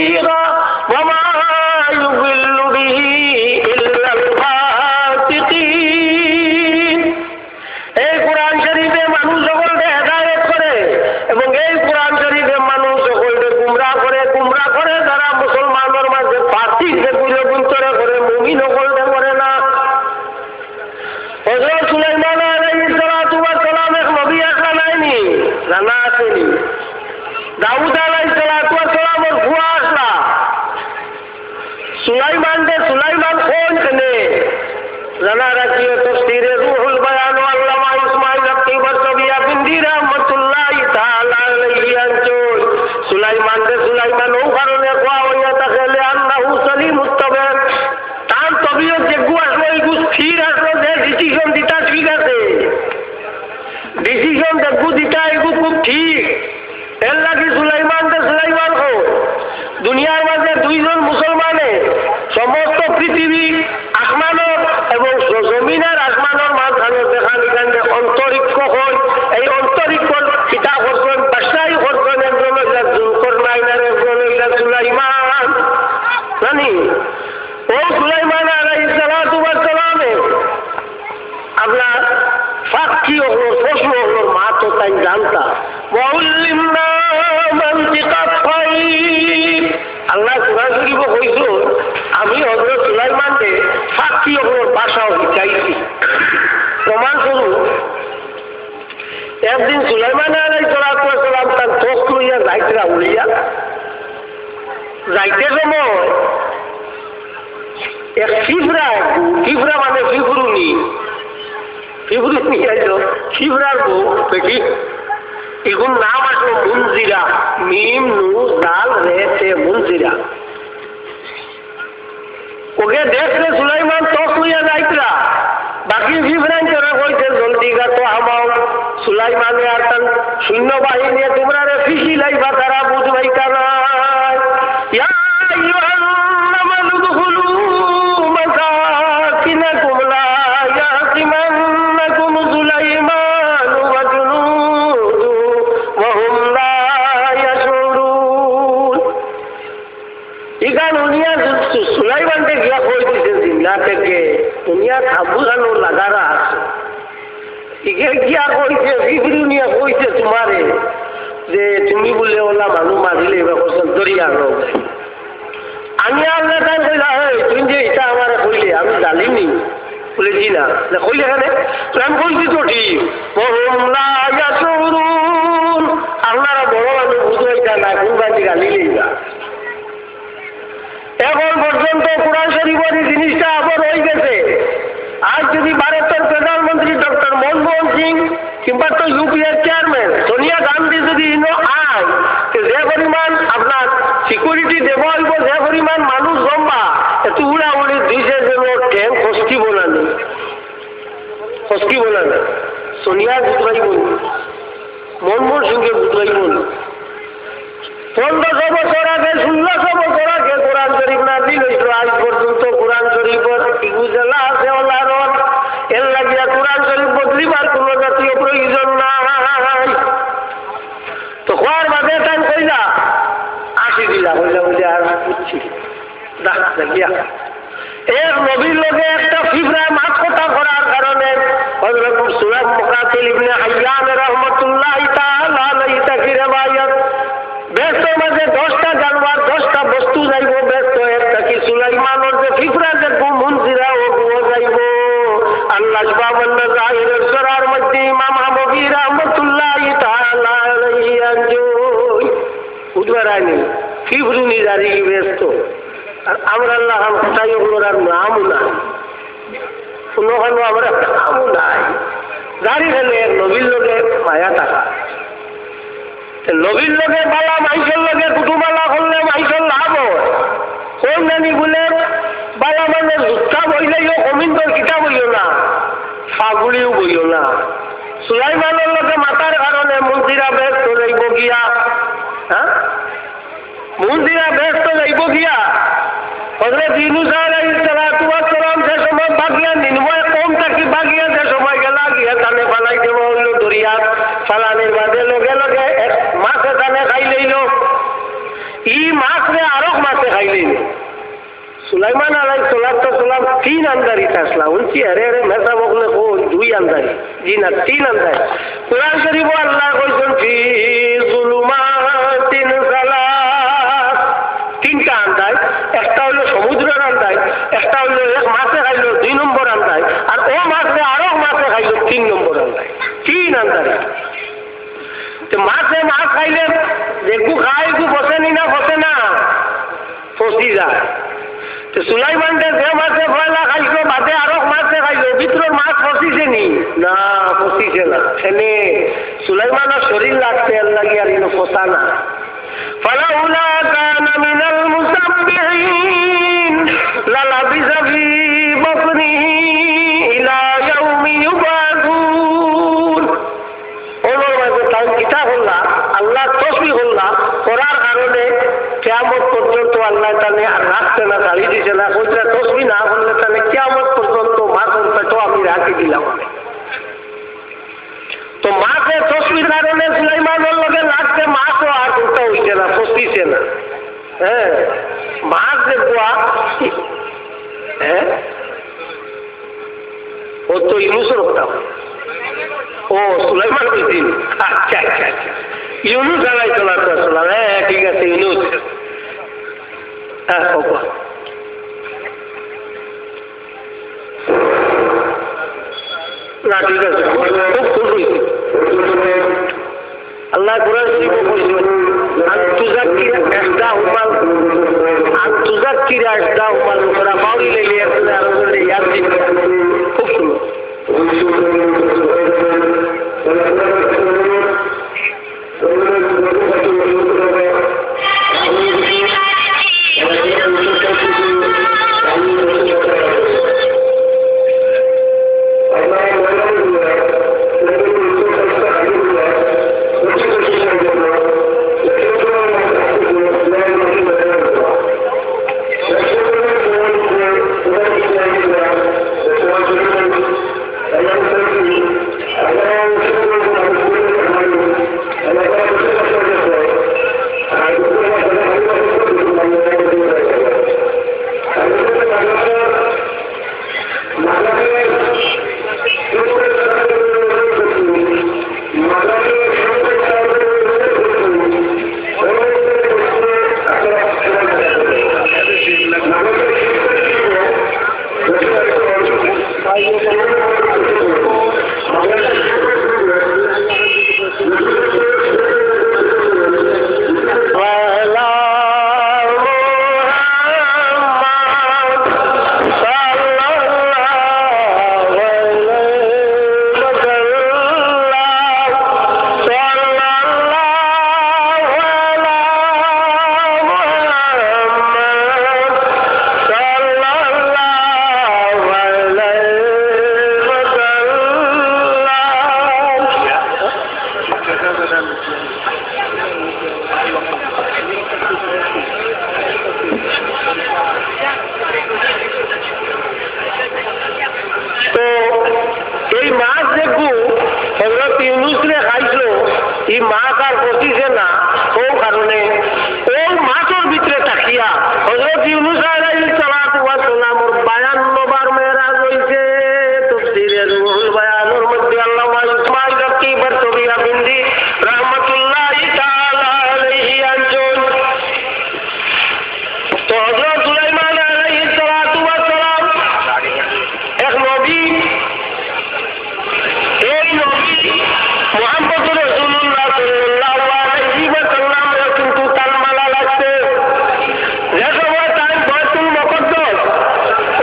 تفسيرا وما يضل به إلا الفاسقين এই কোরআন শরীফে মানুষ সকলকে হেদায়েত করে এবং এই কোরআন শরীফে মানুষ সকলকে গুমরাহ করে যারা মুসলমানের মাঝে ফাসিককে কুলগুন্তরে করে মুমিন সকলকে করে না। হযরত সুলাইমান আলাইহিস সালাতু ওয়াস সালাম এক নবী আসা নাইনি, জানা আসেনি। দাউদ আলাইহিস সালাতু ওয়াস সালামের ফুয়া আসলা। সুলাইমান কোন কেনে জানা রাখিও। তাফসীরে রুহুল বায়ান আল্লামা ইসমাঈল আত-তিবারসবিয়া বিনদি রাহমাতুল্লাহি তাআলা আলাইহি আনচুল সুলাইমান ও কারণে কোয়া হইয়া থাকে আল্লাহু সালিমুত তাবিয়ত, তার তবিয়ত যে গু আসলো এই গু স্থির আসলো, যে ডিসিশন দিতা ঠিক আছে, ডিসিশন দেখু দিতা এগু খুব ঠিক। এর লাগি সুলাইমান হো দুনিয়ার মাঝে দুইজন মুসলমানে সমস্ত পৃথিবী আসমানের এবং জমিনের আসমানের মাঝখানে যেখানে অন্তরিক্ষ হয়, এই অন্তরিক্ষর খিতা করছেন বাদশাহী করছেন একজন হইলা জুলকারনাইন, একজন হইলা সুলাইমান। জানি ও সুলাইমান আলাইহিস সালাতু ওয়াস সালামে আপনার সাক্ষী হলো, পশু হলো, মা তো তাই জানতা। ওয়াউল্লিমনা মানতিকাত তাইর, আল্লাহ কুরআন শরীফে কইছো আমি হযরত সুলাইমানকে সাক্ষী হলো ভাষাও শিখাইছি। প্রমাণ স্বরূপ একদিন সুলাইমান আলাইহিস সালাতু ওয়াস সালাম তার দোস্ত লইয়া যাইতরা উড়িয়া যাইতে সময় এক ফিফরা মানে ফিফরুনি আইলো, ফিফরার বউ দেখি এগুন নাম আসলো মুনজিরা, মিম নু দাল রে তে মুনজিরা। ওকে দেখতে সুলাইমান তস লইয়া যাইতরা, বাকি ফিফরান করে কইছে জলদি গা তো আমাও। সুলাইমানে আর তার সৈন্য বাহিনী তোমরা রে ফিসি লাইবা, তারা বুঝবাই না। ইয়া আইয়ুহান নামানু দুখুলু মাসাকিনাকুম লা ইয়াহতিমান্নাকুম সুলাইমান ওয়া জুনুদু ওয়া হুম লা ইয়াশউরুন। ইগান উনিয়া সুলাইমানকে গিয়া কই দিছে জিল্লা থেকে দুনিয়া খাবুরানো লাগারা আছে। ইকে গিয়া কইছে ফিফরুনিয়া কইছে তোমারে যে তুমি বলে ওলা মানুষ মারিলে এবার কোশ্চেন দরিয়া লোক আমি আল্লাহ তাই কইলা তুই যে এটা আমার কইলে আমি জানিনি বলেছি না কইলে এখানে আমি বলছি তো ঠিক। আপনারা বড় মানুষ বুঝাইটা না কোনবাদি গালিলেই না। এখন পর্যন্ত কোরআন শরীফের জিনিসটা আবার হয়ে গেছে। আজ যদি ভারতের প্রধানমন্ত্রী ডক্টর মনমোহন সিং কিংবা তো ইউপিএর চেয়ারম্যান সোনিয়া গান্ধী যদি আয়, যে পরিমাণ আপনার সিকিউরিটি দেব হইব, যে পরিমাণ মানুষ জমবা, এত উড়াউড়ি দিছে যেন ট্রেন খসকিব না সোনিয়া বুঝবাইব, মনমোহন সিংকে বুঝবাইব না। 1500 বছর আগে 1600 বছর আগে কোরআন শরীফ নাযিল হইল। আজ পর্যন্ত কোরআন শরীফের ইগুজেলা আছে ওলারর, এর লাগিয়া কোরআন শরীফ বদলিবার কোন জাতীয় প্রয়োজন নাই। তো খোয়ার বাদে তাই কইলা আসি দিলা কইলা বলে আর বুঝছি দেখিয়া এর নবীর লোকে একটা ফিফরা মাছ কথা করার কারণে হযরত সুরাত মুকাতিল ইবনে হাইয়ান রাহমাতুল্লাহি তাআলা আলাইহি তাকে রিওয়ায়াত ব্যস্তের মাঝে 10টা জানোয়ার 10টা বস্তু যাইব, ব্যস্ত একটা কি সুলাইমানের যে ফিফরা যে মুনজিরা ও যাইব। আল্লাহ সুবহানাহু জাহিরের সূরার মধ্যে ইমাম হামবী রাহমাতুল্লাহি তাআলা আলাইহি আনজুই উদ্বারানি ফিফরুনি জারি ব্যস্ত। আর আমরা আল্লাহ কোথায় ওগুলোর আর নাম নাই, কোনো আমরা নামও নাই। জারি হলে নবীর লোকে মায়া টাকা, নবীর লোকে বালা মাইসের লোকে কুটুমালা করলে মাইসের লাভ হয়। কোন জানি বলে বালা মানে জুতা বইলেও কমিন্দর কিতা বইও না, ফাগুলিও বইও না। সুলাইমানের লোকে মাতার কারণে মন্দিরা ব্যস্ত যাইব গিয়া, হ্যাঁ মন্দিরা ব্যস্ত যাইব গিয়া। হযরত ইউনূস আলাইহিস সালাতু ওয়াস সালাম যে সময় বাগিয়া নিনওয়ে কম থাকি বাগিয়া যে সময় গেলা গিয়া কানে ফালাই দেব হইল দরিয়া, ফালানির বাদে লগে লগে মাছে দানে খাই লইল। ই মাছরে আরক মাছে খাইলেন সুলাইমান আলাইহিস সালাম 3 আন্দারি আসলা উনছি আরে আরে মেসা বকলে কো 2 আন্দারি জি না 3 আন্দারি কুরআন শরীফ আল্লাহ কইছেন ফি যুলুমাতিন সালাস 3টা আন্দায় একটা হলো সমুদ্রের আন্দায় একটা হলো এক মাছে খাইলো 2 নম্বর আন্দায় আর ও মাছে আরক মাছে খাইলো 3 নম্বর আন্দায় 3 আন্দারি তো মাছে মাছ খাইলে দেখু খাই কু বসেনি না বসে না ফসি যায় তো সুলাইমান যে মাছে ফয়লা খাইছো বাদে আরো মাছে খাইছো ভিতরের মাছ ফসিছে নি না ফসিছে না এনে সুলাইমানের শরীর লাগছে এর লাগি আর ইনো ফসা না ফালাউলা কানা মিনাল মুসাব্বিহিন লালাবিসা ফি বাতনিহি ইলা ইয়াউমি ইউবাসুন ওর মাঝে তাই কিতাব হল্লা আল্লাহ তসবিহ হল্লা করার কারণে কিয়ামত পর্যন্ত আল্লাহ তাআলা আর রাখতে না ছাড়ি দিছে না কইরা তসবিহ না করলে তাহলে কিয়ামত পর্যন্ত মাছের পেটও আমি রাখি দিলাম তো মাছের তসবির কারণে সুলাইমানের লগে লাগছে মাছও আর উল্টা হইছে না ফসিছে না হ্যাঁ মাছ দেখবা হ্যাঁ ও তো ইউনুসের কথা ও সুলাইমান কইছেন আচ্ছা আচ্ছা আচ্ছা ইউনুস আলাইহিস সালাম হ্যাঁ ঠিক আছে ইউনুস হ্যাঁ বাবা না ঠিক আছে খুব খুশি আল্লাহ কোরআন শরীফে বলেছেন আনতুজাক্কিরা ইহদাহুমাল ওরা মাউরি লেগে আর ওদের ইয়াদ দিতে খুব সুন্দর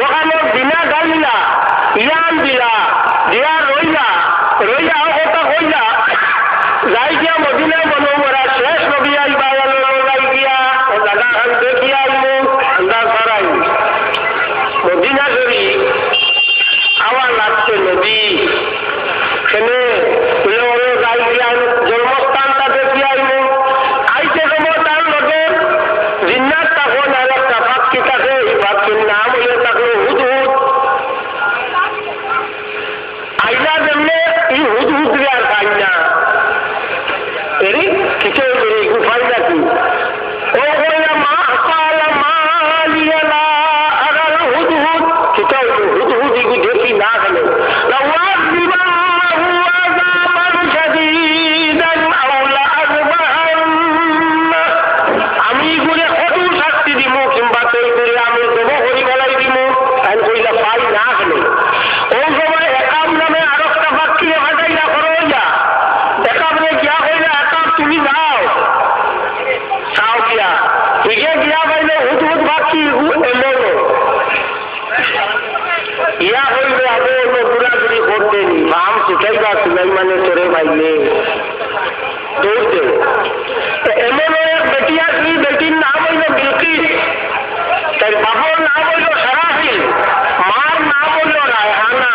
ওখানে ঠিকই গিয়া পাইলে হুদহুদ ভাবছি এমন ইয়া হইলে আগে অন্য ঘুরাঘুরি করতেন বাম ছুটাইবা সুলাইমানে তোরে পাইলে দৌড়তে এমন এক বেটি আসলি বেটির নাম হইল বিলকিস তাই বাবার নাম হইল সারাফিল মার নাম হইল রায়হানা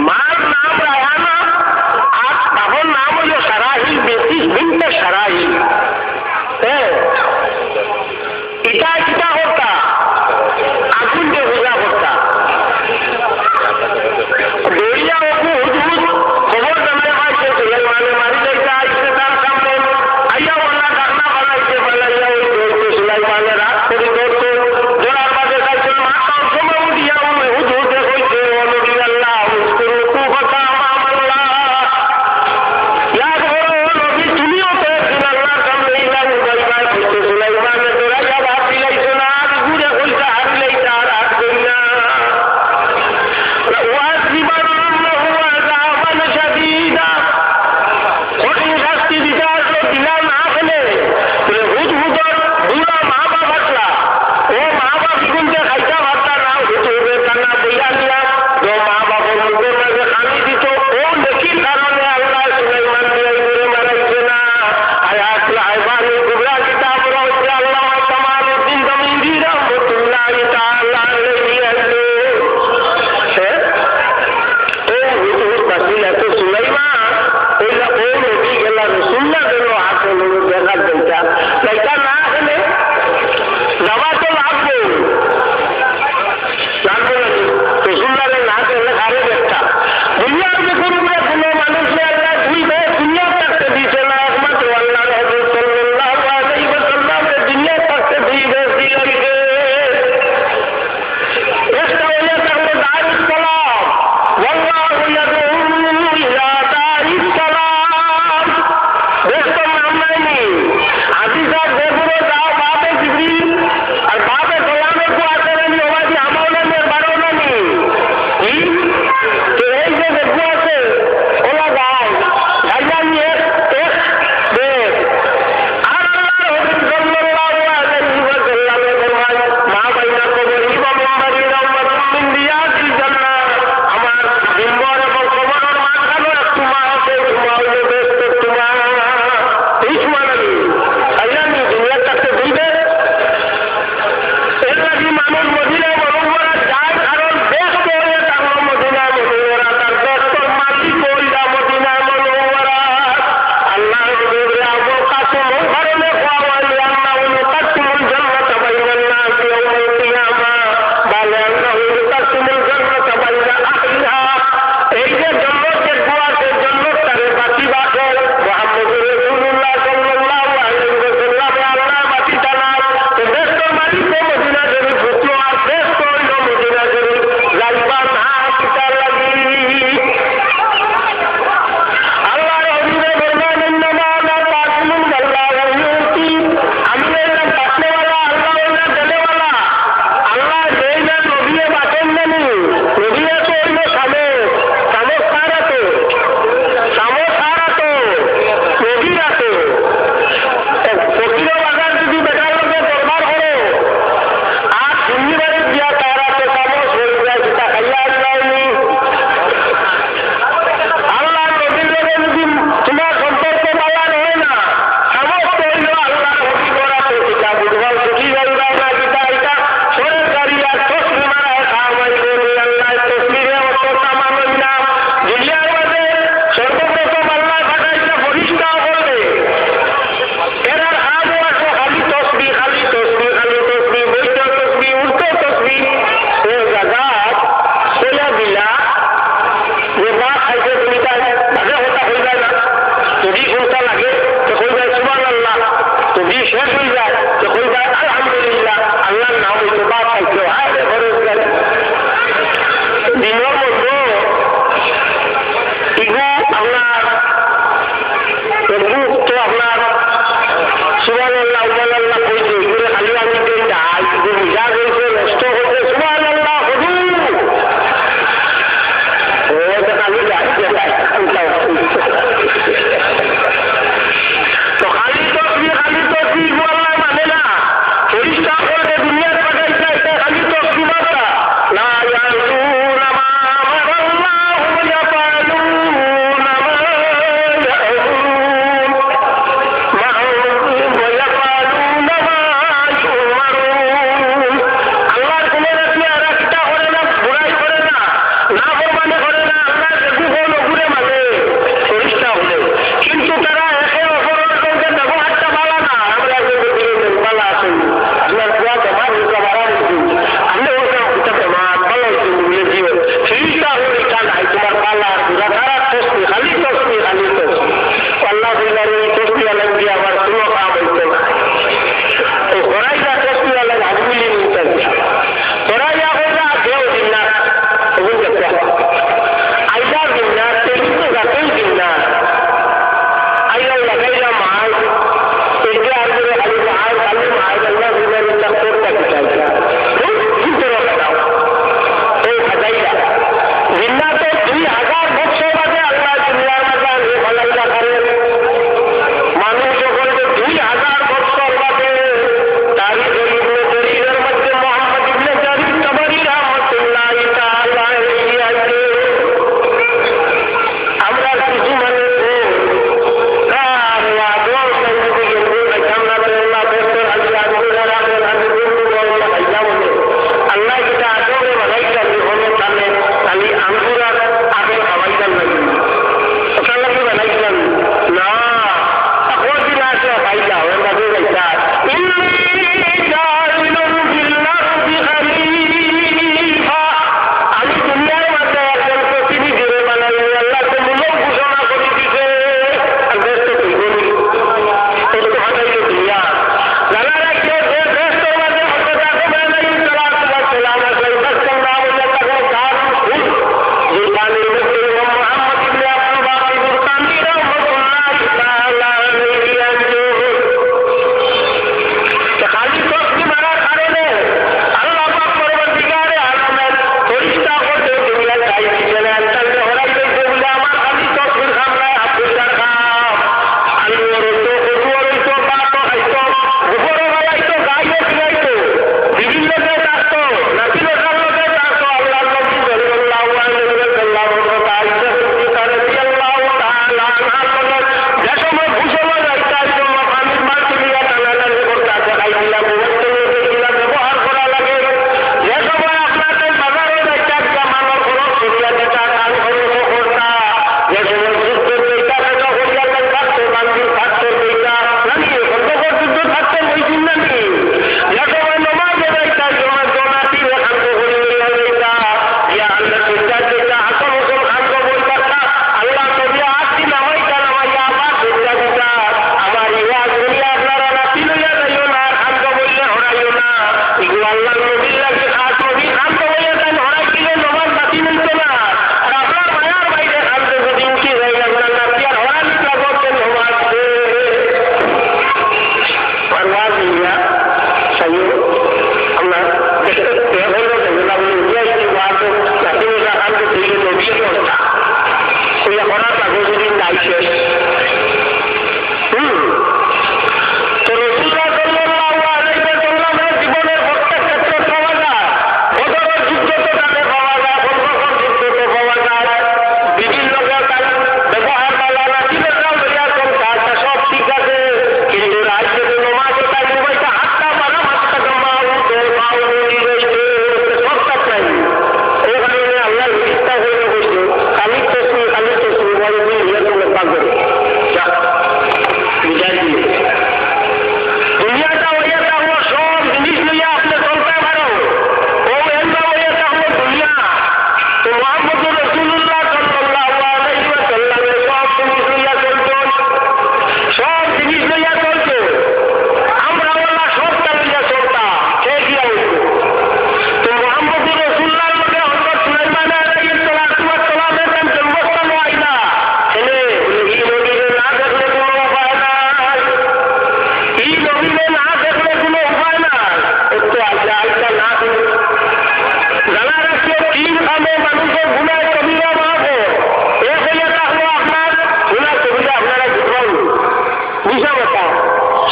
মার নাম রায়হানা আর বাবার নাম হইল সারাহিল বেশি বিনতে সারাহিল হ্যাঁ এটা হতা আগুন দিয়ে বোঝা হতা দৌড়িয়া ওকে হুদহুদ খবর জানাই পাইছে সুলাইমানে মারি যাইতে আইসে তার সামনে আইয়া বললা ডাকনা পালাইছে পালাইয়া ওই দৌড়তো সুলাইমানে রাত করে দৌড়তো দৌড়ার মাঝে চাইছে মাতার সময় উঠিয়া ওই হুদহুদে কইছে ও নবী আল্লাহ উস্কুরু কুফাকা আমাল্লাহ ইয়া বড় নবী তুমিও তো আল্লাহর সামনে ইলাম উবাইবা কইছে সুলাইমানে দৌড়াইয়া ভাত দিলাইছো না আর ঘুরে কইছে হারিলেই তার হাত করি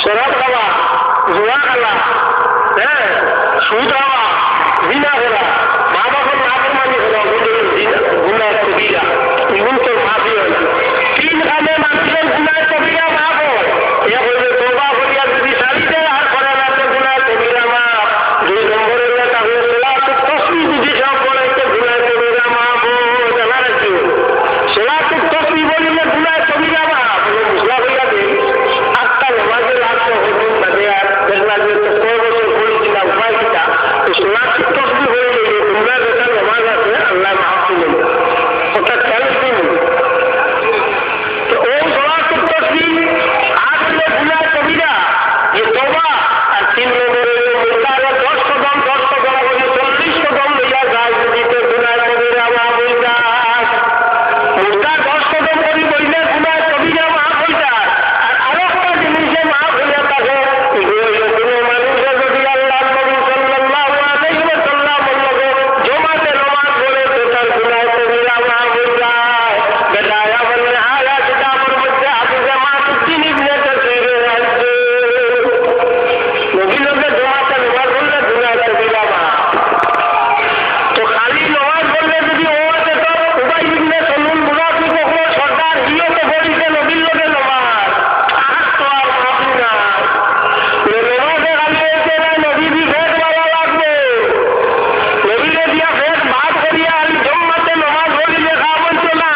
শরাব খাওয়া, জোয়া খেলা, হ্যাঁ, সুদ খাওয়া, জিনা করা, মা বাবার নাফরমানি করা, গুনাহ কবিরা, এগুলো তো মাফই হয়। তিন কামে মানুষের গুনাহ কবিরা মাফ হয়। এ বলবে তওবা করিয়া যদি ছাড়ি দেয় আর করে না তো গুনাহ কবিরা মাফ। 2 নম্বরের তাহলে সালাতুত তাসবিহ যদি সব পড়ে তো গুনাহ কবিরা মাফ হয়। জানা রাখিও, সালাতুত তাসবিহ বলিলে গুনাহ কবিরা মাফ। মুসলা হইয়া দেয় আটটা নামাজের আটটা হুকুম বাদে আর দেখলা যে তো কয় বছর পড়েছিল উপায় কিটা তো সালাতুত তাসবিহ হইলে গুনাহ যেটা নামাজ আছে আল্লাহ মাফ করবেন। ওটা খেয়াল করবেন। তো ওই সালাতুত তাসবিহ আর হলো গুনাহ কবিরা যে তওবা আর 3 নম্বরের মুরতারে 10 কদম করে 40 কদম লইয়া যায় যদি তো গুনাহ কবিরা মাফ হয়ে যায়। মুরতা 10 কদম করি বইলে গুনাহ কবিরা মাফ হয়ে যায়। আর আরেকটা জিনিসে মাফ হইয়া থাকে কোনো মানুষে যদি আল্লাহ নবী সাল্লাল্লাহু আলাইহি ওয়াসাল্লাম বললো জমাতে নামাজ পড়ে তো তার গুনাহ কবিরা মাফ হয়ে যায়। বেদায়া বলে আয়া কিতাবের মধ্যে হাদিসে মাতুদ্দিন ইবনে কাসির আছে নবী লোকে জমাতে নামাজ পড়লে গুনাহ কবিরা মাফ। তো খালি নামাজ পড়লে যদি ও আছে তো উবাই ইবনে সালুল মুনাফিক হলো সর্দার হিও তো বলিছে নবীর লোকে নামাজ আর তো আর মাফি না। নামাজে খালি এসে না নবী দি ফের বলা লাগবে। নবীরে দিয়া ফের ভাত করিয়া আলি জম্মাতে নামাজ পড়িলে খাওয়ান তো না।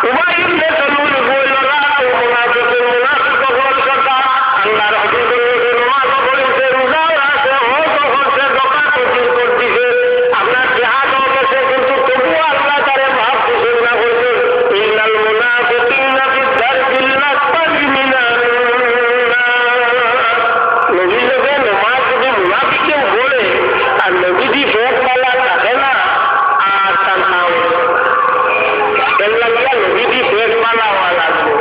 উবাই ইবনে সালুল বলল রাত মুনাফিক হলো সর্দার আল্লাহর হাবিবের লোকে নামাজ পড়িছে, রোজাও রাখে, হজও করছে, যাকাত করতেছে, আপনার জিহাদও করছে, কিন্তু তবুও আল্লাহ তারে মাফ করছেন না। বলছে ইন্নাল মুনাফিকিনা ফি দারকিল আসফালি মিনান নার। নবী লোকে নামাজ যদি মুনাফিকেও বলে আর নবী দি ফের পালা থাকে না আর তার নাম এর লাগিয়া নবী দি ফের পালা হওয়া লাগবে।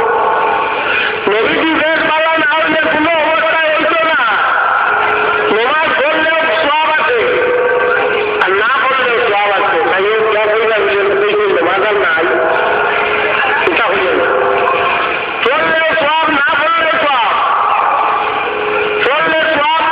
নবী দি ফের পালা না হলে কোনো অবস্থা হইতো না। নামাজ পড়লেও সওয়াব আছে আর না পড়লেও সওয়াব আছে। তাই ও যা কইলা নামাজ আর নাই এটা হইল না। পড়লেও সওয়াব, না পড়লেও সওয়াব। পড়লে সওয়াব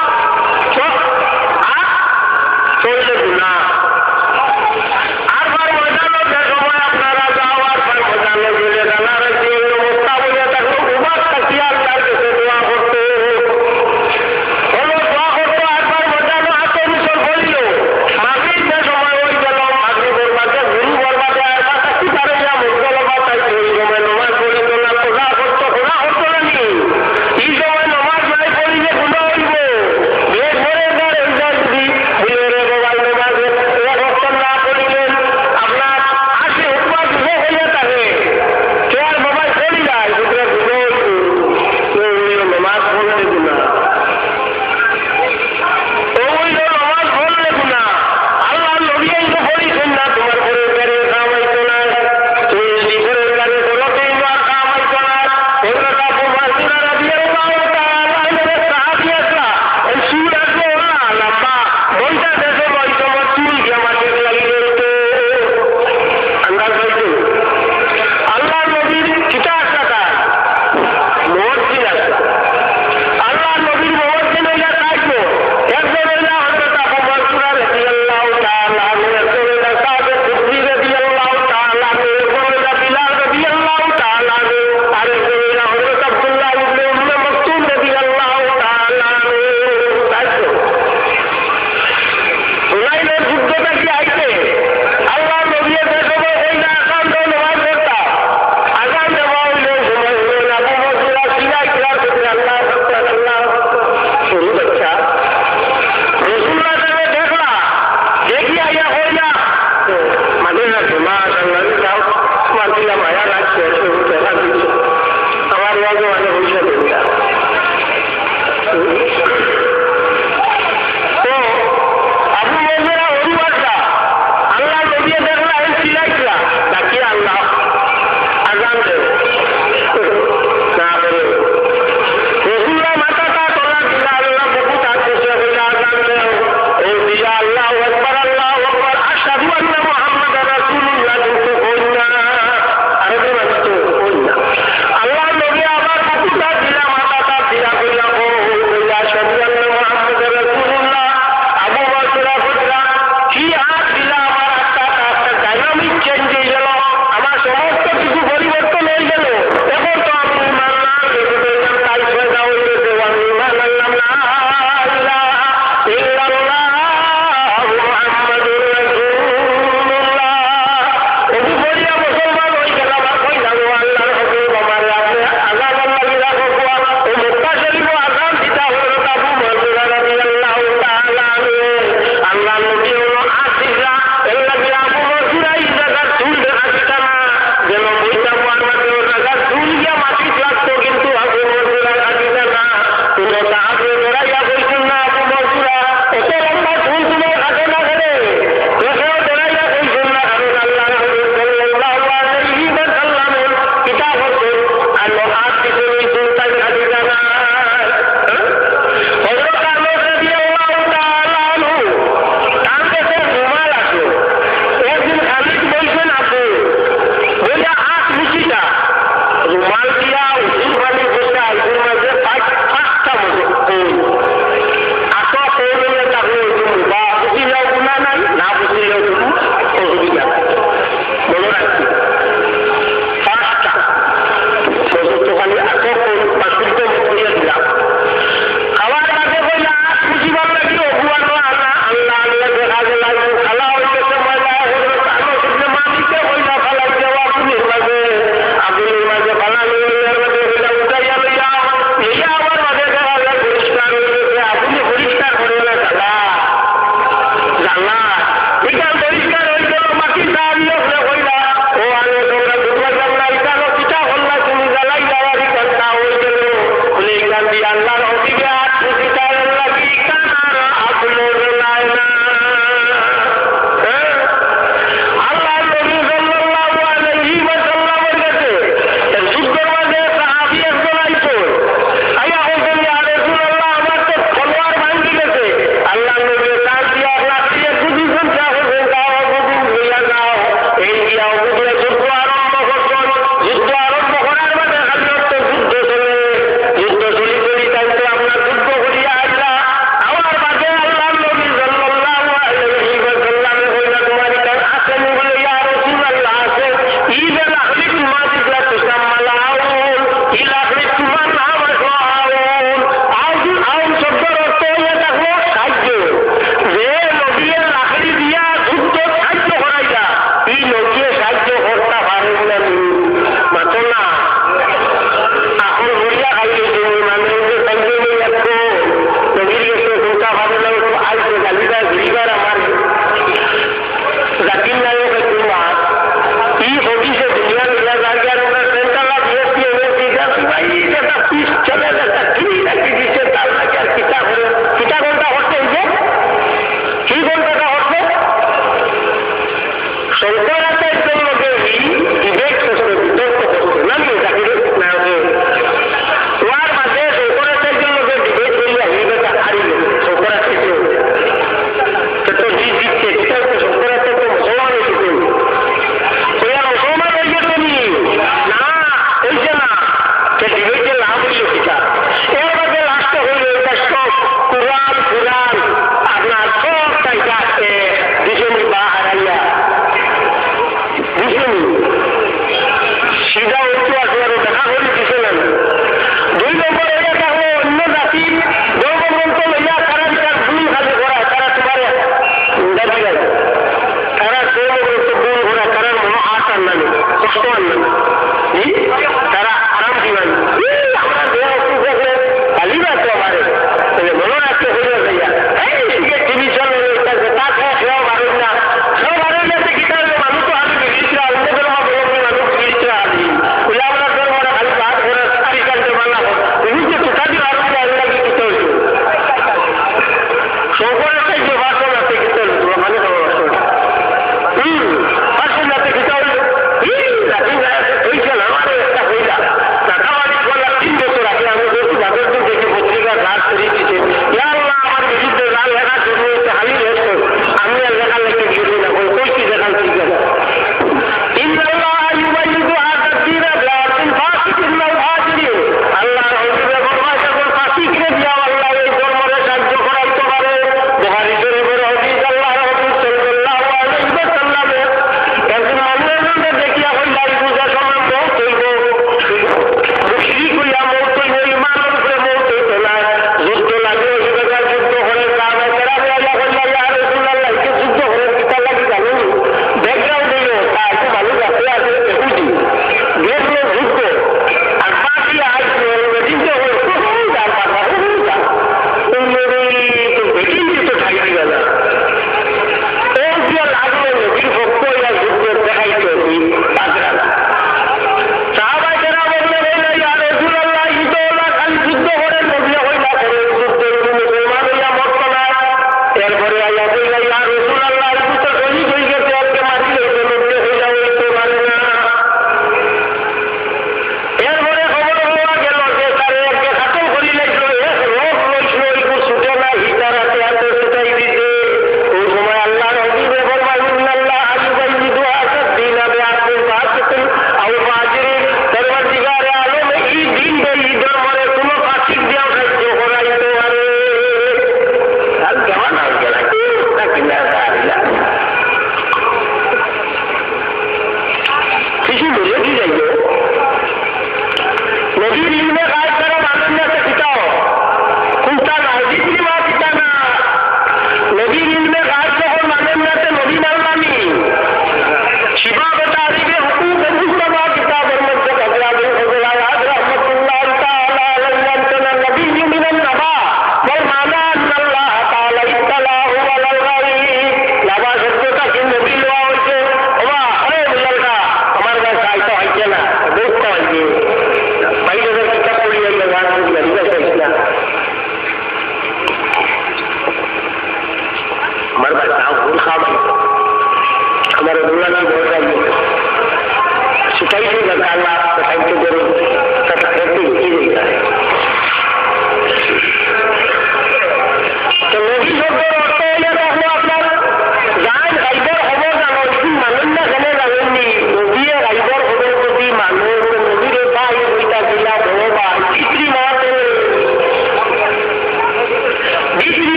দিবে আর খুশি তার লাগি কানার আপনো জেলায় না। আল্লাহ নবী সাল্লাল্লাহু আলাইহি ওয়াসাল্লামের কাছে যুদ্ধের মাঝে সাহাবী একজন আইতো, আইয়া বলতেন ইয়া রাসূলুল্লাহ আমার তো তলোয়ার ভাঙি গেছে। আল্লাহ নবী ডাক দিয়া লাঠি একটু দিয়েছেন, যা হোসেন যাও বুঝুন হইয়া যাও। এই দিয়া বুঝলে যুদ্ধ আরম্ভ করছেন। যুদ্ধ আরম্ভ করার মানে খালি যুদ্ধ চলে, যুদ্ধ চলি চলি তাই তো আপনার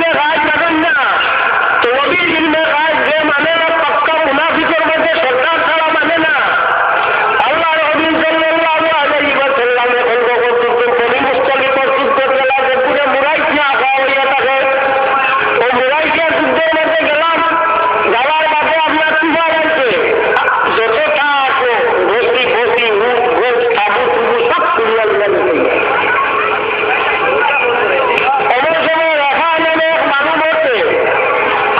ইলমে গায়ব জানেন না, তো নবীর ইলমে গায়ব যে মানে না পাক্কা মুনাফিকের মধ্যে সরকার ছাড়া মানে না। আল্লাহ নবী সাল্লাল্লাহু আলাইহি ওয়াসাল্লাম এখন পর্যন্ত বনি মুস্তালিক যুদ্ধ খেলা যে পুরো মুরাইকিয়া খাওয়া হইয়া থাকে, ও মুরাইকিয়া যুদ্ধের মধ্যে গেলাম, যাওয়ার মাঝে আপনার তুফা লাগছে, যতটা আছে বসি বসি উঠ ঘোষ তাবু তুবু সব তুলিয়া দিলেন। এমন সময় রেখা নামে এক মানুষ হচ্ছে,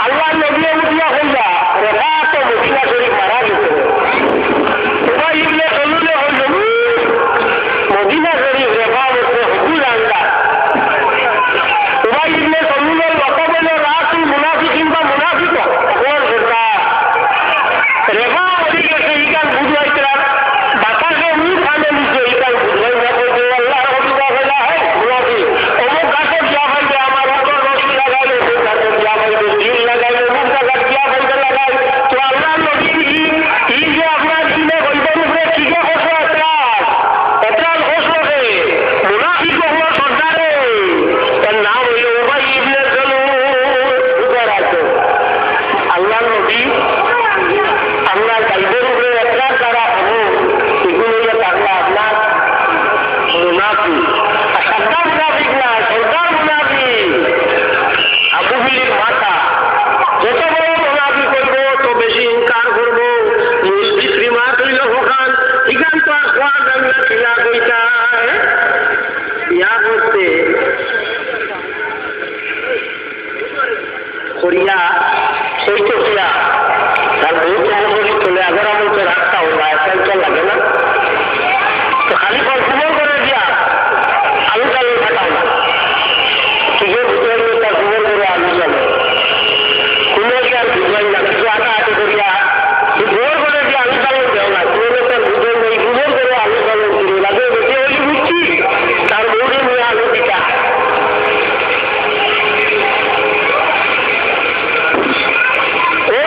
আল্লাহ নবী উঠিয়া হইয়া রেখা তো মদিনা শরীফ মারা গেছে। উভয় ইবনে সলুলে হইল মদিনা শরীফ রেখা হচ্ছে হুকুল আন্দা। উভয় ইবনে সলুলের কথা বলে রাসুল মুনাফিকিন বা মুনাফিক কোন সরকার রেখা হয়ে গেছে। ইকান বুঝাইছিলাম বাতাসে মুখ আনে নিচ্ছে, ইকান বুঝাই না করছে আল্লাহ রবিদা হইলা হয় মুনাফিক। অমুক গাছে দিয়া হইবে আমার অত রশি লাগাইলে, অমুক গাছে দিয়া হইবে ঢিল লাগাইলে, অমুক গাছে দিয়া হইবে লাগাই। তো আল্লাহ নবী ই যে আপনার দিনে হইবেন উপরে কি যে হসো এতরাল হসবে মুনাফিক হলো সর্দারে, তার নাম হইল উবাই ইবনে সালুল। বুঝার আছে আল্লাহ নবী আপনার গাইবের উপরে একরার দ্বারা হবো, এগুলো হইলে তাহলে আপনার মুনাফিক। আর সর্দার মুনাফিক না, সর্দার মুনাফিক আবু বিলির মাথা। যত বড় মুনাফিক করব তো বেশি ইনকার করবো। মূল বিক্রি মাছ হইল ওখান, এখান তো আর খোয়া যাবে না, খিলা কইতায় ইয়া করতে করিয়া সইতে খিয়া তার বহুত সমস্যা চলে আগর আমল তো রাখতা হল চল লাগে না, তো খালি কুমল করে দিয়া আলু চালু ফাটাও না, কিসে বুঝে তার কুমল করে আলু চালু কুমলকে আর বুঝাই না, কিছু আটা আটে করিয়া গোবর করে দিয়ে আলু চালু দেও না, কুমলে তার বুঝে নেই, গোবর করে আলু চালু করি লাগে বেশি হইলে বুঝছি তার বউরে নিয়ে আলু দিতা। ও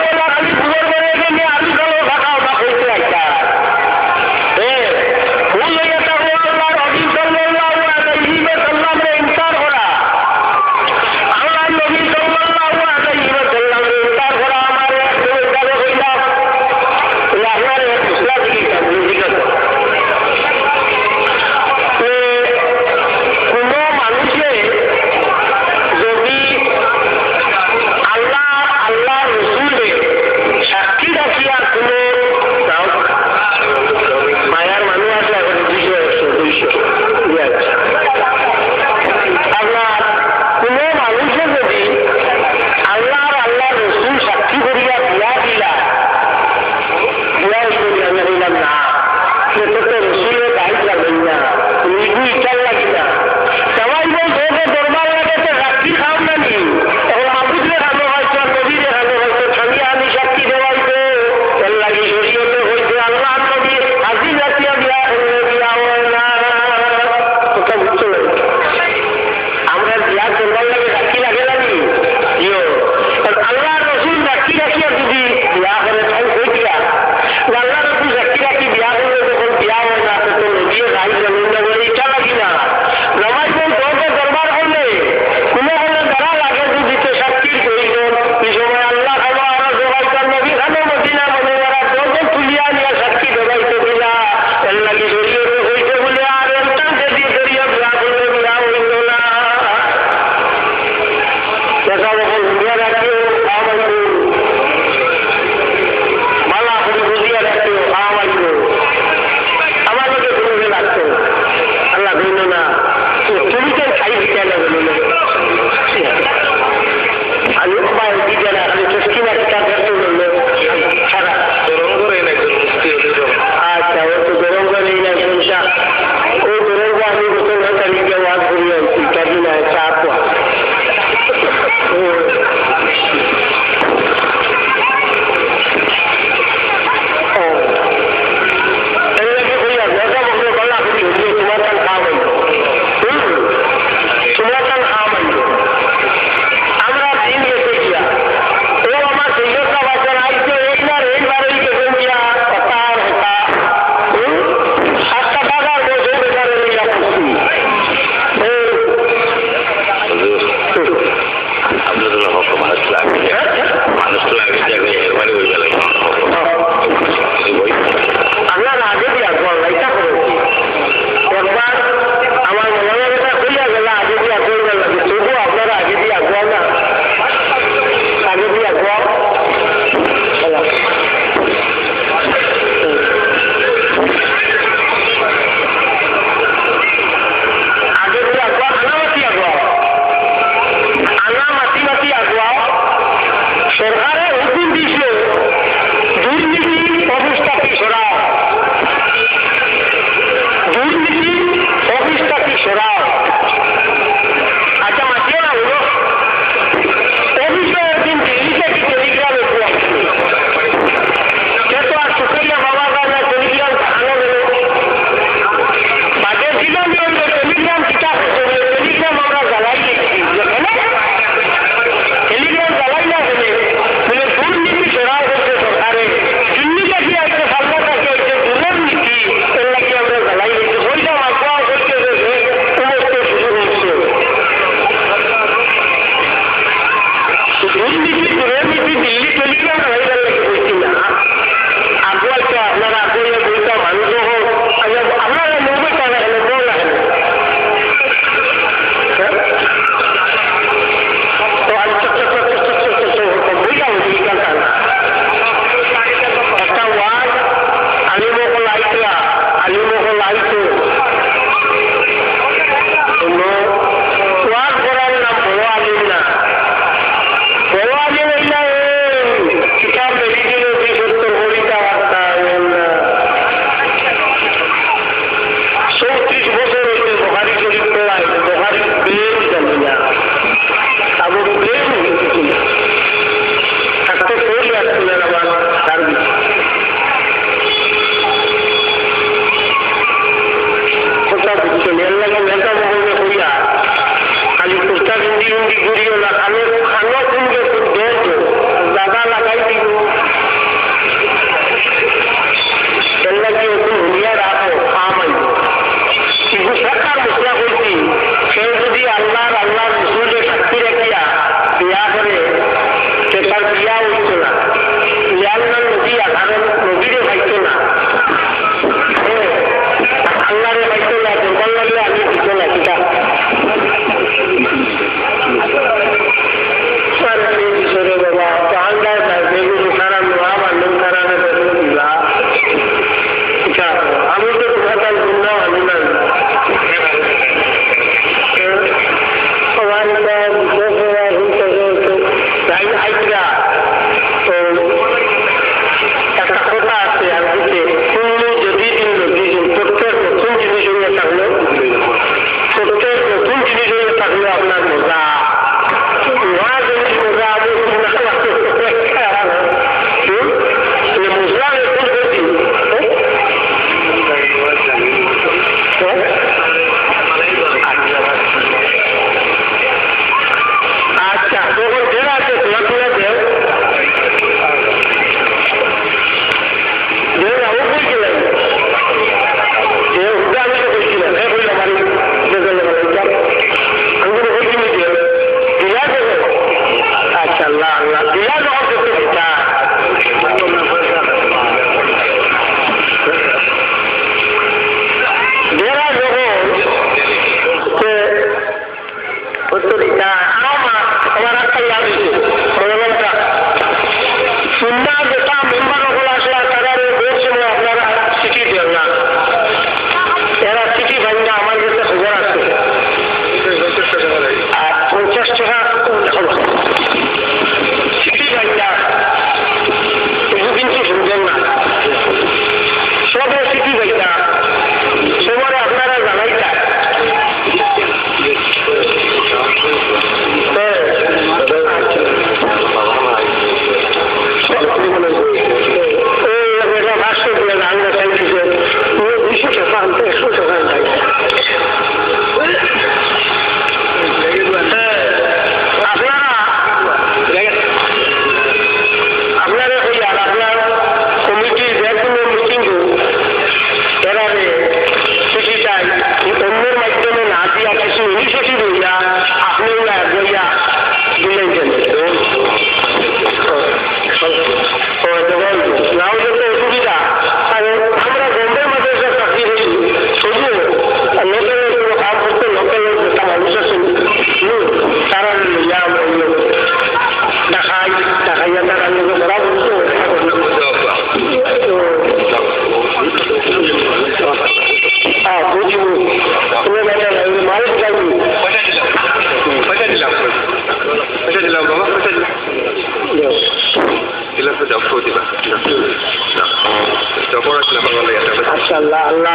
ইনশাআল্লাহ আল্লাহ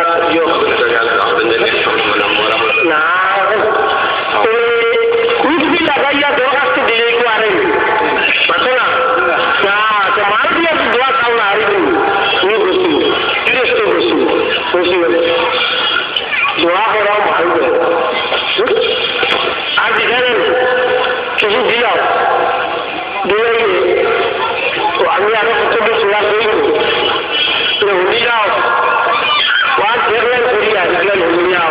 না খুব বি লাগাইয়া দরখাস্ত দিয়ে একটু আরেন মাথো না না মাল দিয়ে দোয়া খাও না আরে তুমি বসি ফিরেস্তে বসি বলে দোয়া করাও ভালো আর যেখানে কিছু দিলাম দিয়ে তো আমি আরো প্রথমে দোয়া করি উনি যাও ওয়াজ দেখলেন করিয়া দেখলেন উনি যাও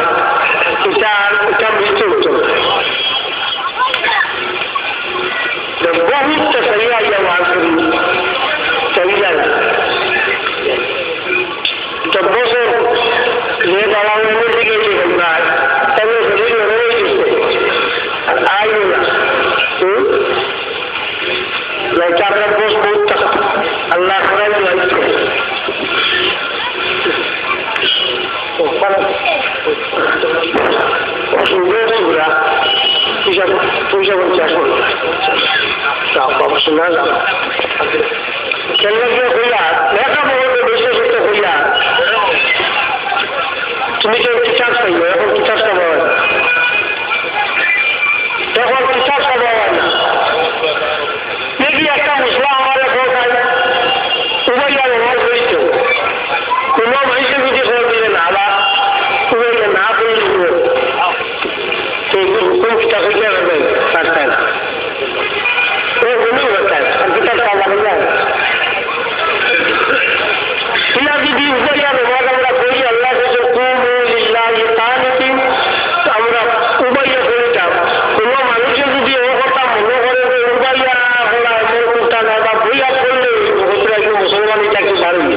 এটা মৃত্যু উত্তর बहुत सही आई आवाज करी चली जाए जब वो से ये दवा लेने के लिए बनता है तब वो शरीर में रोए जिसको आई ना लड़का अपना बोस बहुत तक अल्लाह खराब लाइक सुबह पूजा बच्चा बाबा सुना चलने के भैया দেখা বলতে বেশি সত্য ভैया তুমি তো কিতাব চাইবে এখন কিতাব চাবো তখন কিতাব চাবো না দেখি একটা মশলা আমার এখন উবাইয়া ব্যবহার করিত কোনো মানুষের যদি খবর দিলে না বা উবাইয়া না বলি তো হুকুম কিতাব হইলে হবে পারতাম না नहीं होता है कंप्यूटर का लगता है पिया दीदी ऊपर या व्यवहार আমরা করি আল্লাহ যে কুমু লিল্লাহি তাআলাতি আমরা উবাইয়া করিতাম কোন মানুষের যদি ও কথা মনে করে উবাইয়া হলা এমন কথা না বা বইয়া করলে হতরা কি মুসলমান এটাকে পারবে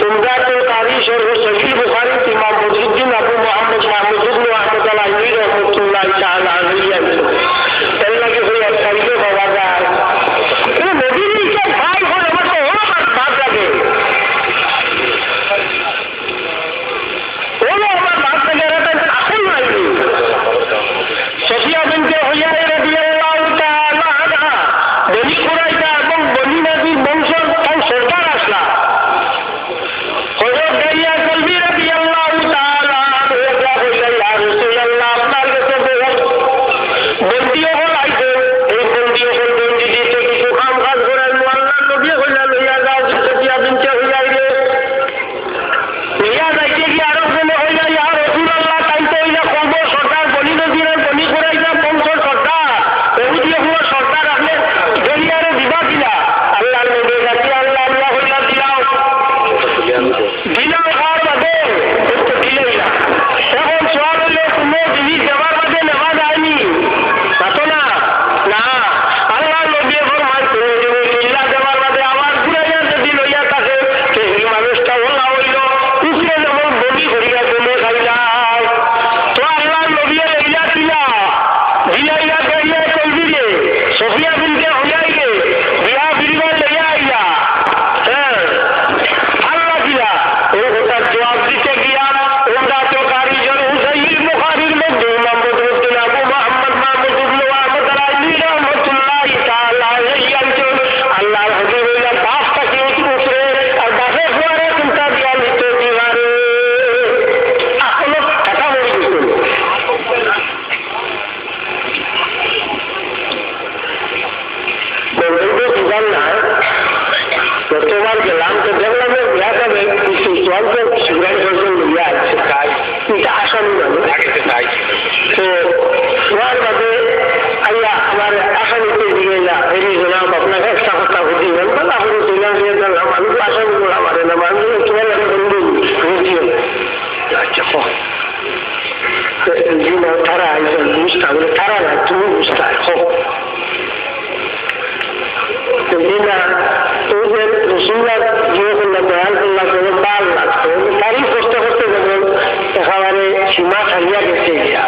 তোমরা তো তারিখ সর্ব সহিহ বুখারী ইমাম মুসলিম আবু মুহাম্মদ মাহমুদ ইবনে আহমদ আলাইহি রাহমাতুল্লাহ তাআলা আলাইহি আল্লাহ के कोई अच्छा बाबा का नदी के भाई हो नमक तो हो बात लगे बोलो हमारे बात लगे रहता है आखिर नहीं सफिया बिनते हुया রাদিয়াল্লাহু তাআলা আনহা বনি কুরাইজা এবং বনি নদীর বংশের তাই সরকার আসলা হযরত দাইয়া কলবি রাদিয়াল্লাহু তাআলা আনহা কইলা ইয়া রাসূলুল্লাহ আপনার কাছে বন্দিও হলাইছে এই বন্দিও বন্দি দিতে কিছু কাম কাজ করেন আল্লাহ নবী হইলা লইয়া যাও সফিয়া বিনতে হুয়া লইয়া যাইতে কি আরো বলে হইলা ইয়া রাসূলুল্লাহ তাই তো হইলা কলব সরকার বনি নদীর বনি কুরাইজা বংশ সরকার এদিকে হুয়া সরকার আপনি দরিয়ারে দিবা দিলা আল্লাহ নবী কাছে আল্লাহ হইলা দিলাও আর বাদে তো দিলেই না এখন সওয়াল হলো কোনো জিনিস দেওয়ার বাদে নেওয়া যায়নি তাতো না না আল্লাহ নবী ফরমাইছে লিল্লাহ দেওয়ার বাদে আবার ঘুরাইয়া যদি লইয়া থাকে সেই মানুষটা ওলা হইল উপরে যেমন বলি করিয়া জমে খাইলাম তো আল্লাহ নবী লইয়া দিলাইয়া গইয়া কইবি রে সফিয়া বিনতে হইয়াই রে বিয়া বিরিবার লইয়া আইলা হ্যাঁ আল্লাহ দিলা ওই কথা জবাব দিতে গিয়া ওরা তো কারিগর হুসাইন বুখারীর মধ্যে ইমাম বদরুদ্দিন আবু মুহাম্মদ মাহমুদ ইবনে আহমদ আলাইহি রাহমাতুল্লাহ তাআলা আলাইহি আল্লাহর হাবিব হইলা বাস থেকে উপরে আর বাসের পরে চিন্তা দিয়া নিতে দিবারে আসলে কথা বলি বলতে দিবান না গতবার গেলাম তো দেখলাম বিয়া যাবে কিছু চলছে সুগার করছেন বিয়া আছে কাজ এটা আসামি মানে তো তোমার বাদে আল্লাহ আমার আসামিতে দিয়ে যা এরি জনাব আপনাকে একটা কথা বুঝি বলবেন আপনি তুলে দিয়ে দিলাম আমি তো আসামি করা পারে না মানুষ তোমার লাগে বন্ধু বুঝিও আচ্ছা তারা একজন বুঝতে বলে তারা না তুমি বুঝতে হোক না ওদের রসুল্লাহ জিও করলাম বয়ান করলাম কোনো পাল লাগতো তারই করতে করতে যখন একেবারে সীমা ছাড়িয়া গেছে গিয়া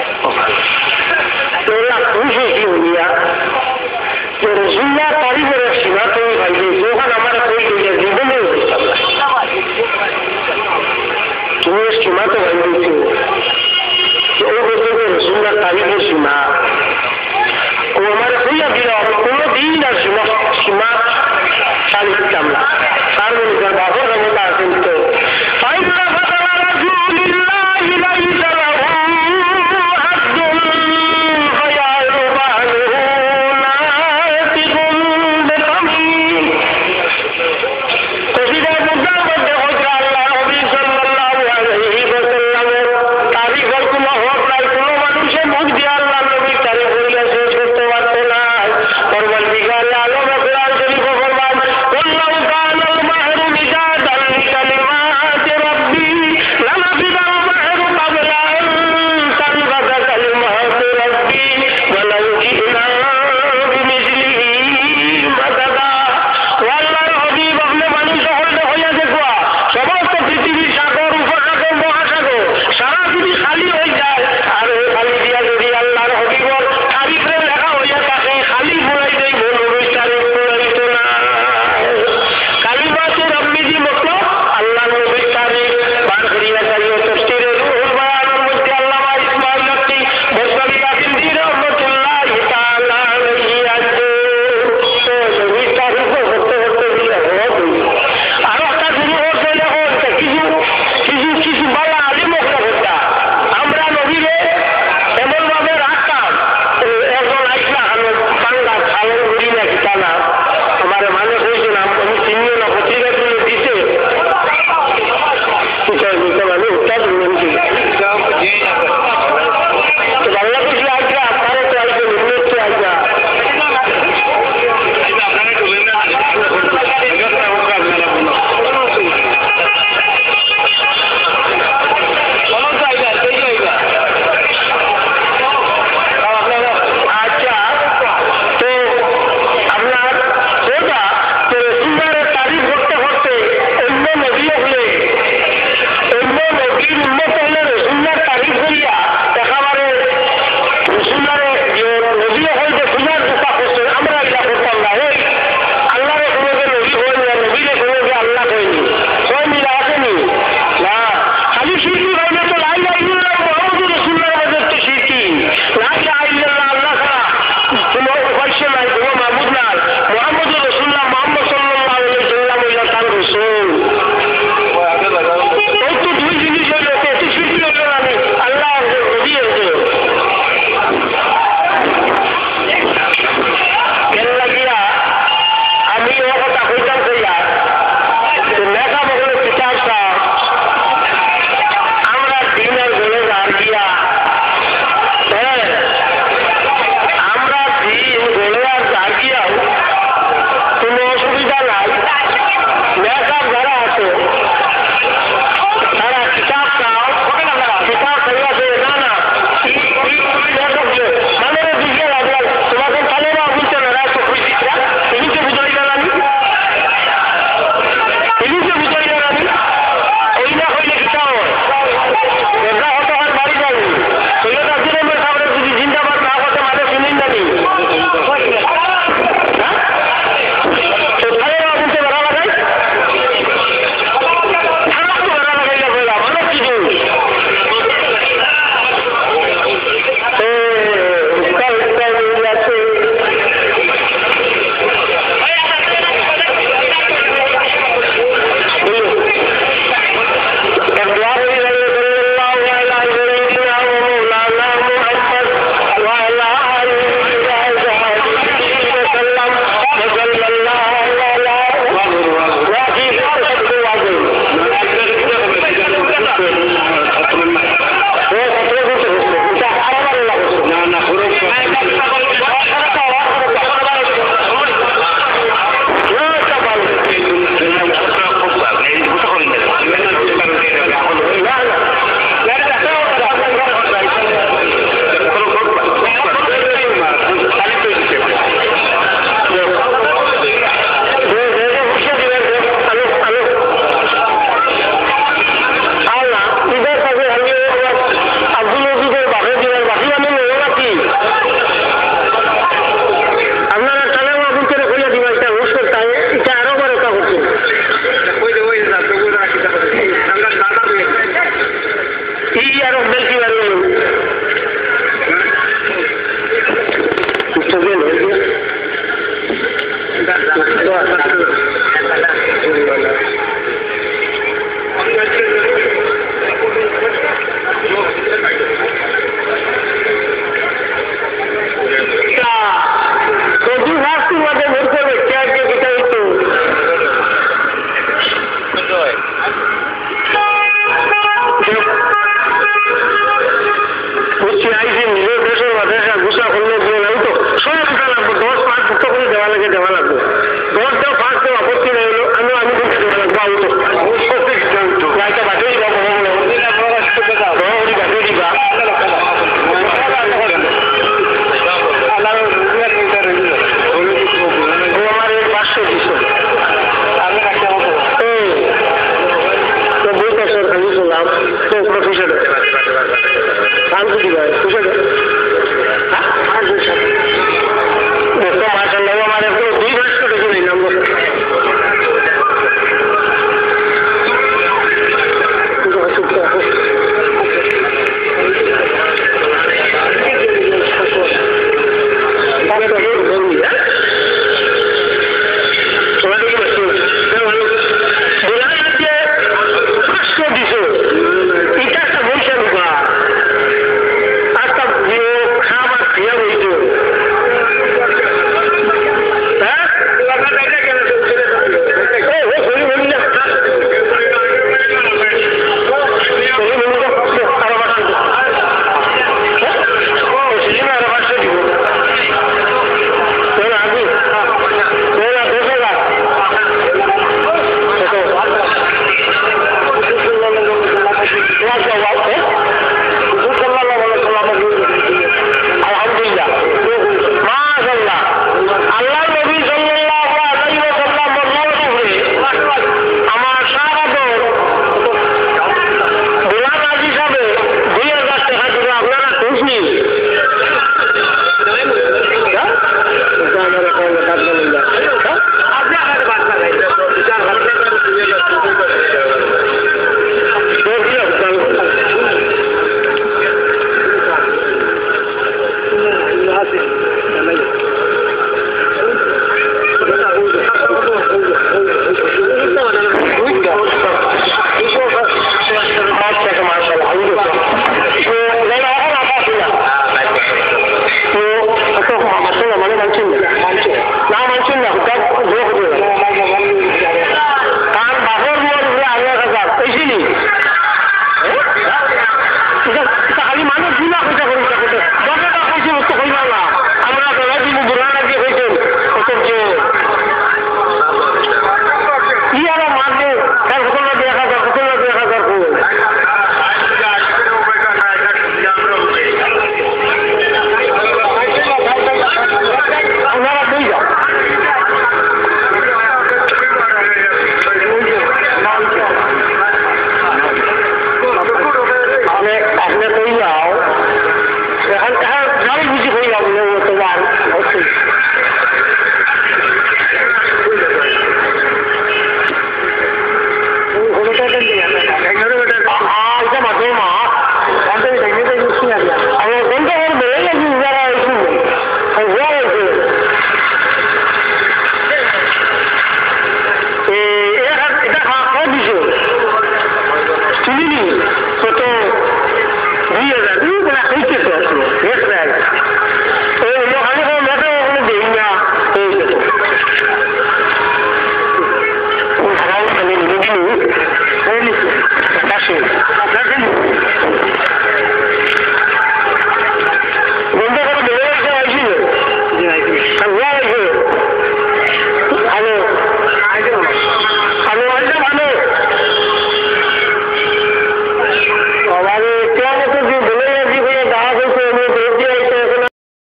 আছে